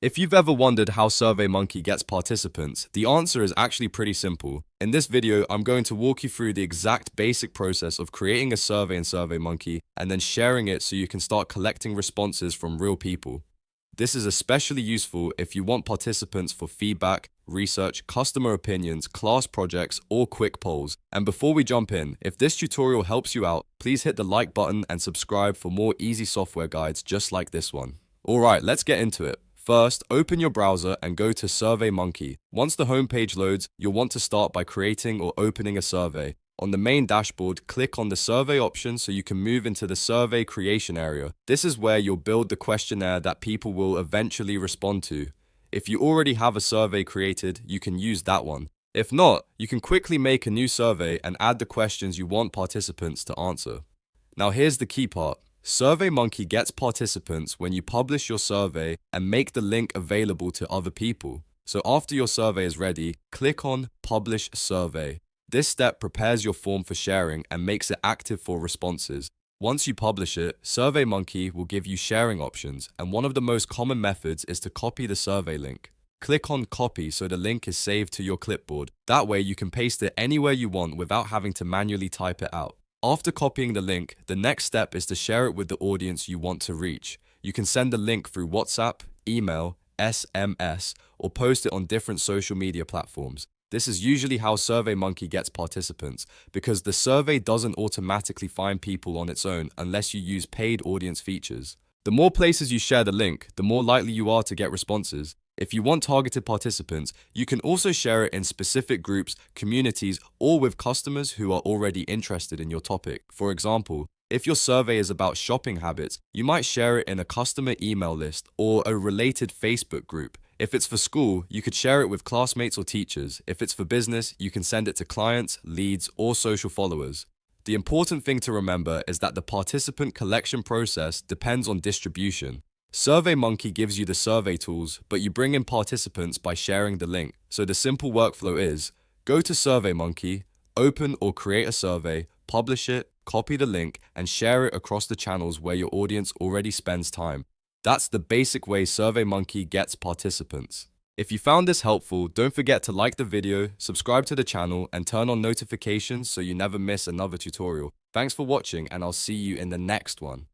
If you've ever wondered how SurveyMonkey gets participants, the answer is actually pretty simple. In this video, I'm going to walk you through the exact basic process of creating a survey in SurveyMonkey and then sharing it so you can start collecting responses from real people. This is especially useful if you want participants for feedback, research, customer opinions, class projects, or quick polls. And before we jump in, if this tutorial helps you out, please hit the like button and subscribe for more easy software guides just like this one. Alright, let's get into it. First, open your browser and go to SurveyMonkey. Once the homepage loads, you'll want to start by creating or opening a survey. On the main dashboard, click on the survey option so you can move into the survey creation area. This is where you'll build the questionnaire that people will eventually respond to. If you already have a survey created, you can use that one. If not, you can quickly make a new survey and add the questions you want participants to answer. Now here's the key part. SurveyMonkey gets participants when you publish your survey and make the link available to other people. So after your survey is ready, click on Publish Survey. This step prepares your form for sharing and makes it active for responses. Once you publish it, SurveyMonkey will give you sharing options, and one of the most common methods is to copy the survey link. Click on Copy so the link is saved to your clipboard. That way you can paste it anywhere you want without having to manually type it out. After copying the link, the next step is to share it with the audience you want to reach. You can send the link through WhatsApp, email, SMS, or post it on different social media platforms. This is usually how SurveyMonkey gets participants, because the survey doesn't automatically find people on its own unless you use paid audience features. The more places you share the link, the more likely you are to get responses. If you want targeted participants, you can also share it in specific groups, communities, or with customers who are already interested in your topic. For example, if your survey is about shopping habits, you might share it in a customer email list or a related Facebook group. If it's for school, you could share it with classmates or teachers. If it's for business, you can send it to clients, leads, or social followers. The important thing to remember is that the participant collection process depends on distribution. SurveyMonkey gives you the survey tools, but you bring in participants by sharing the link. So the simple workflow is, go to SurveyMonkey, open or create a survey, publish it, copy the link, and share it across the channels where your audience already spends time. That's the basic way SurveyMonkey gets participants. If you found this helpful, don't forget to like the video, subscribe to the channel, and turn on notifications so you never miss another tutorial. Thanks for watching, and I'll see you in the next one.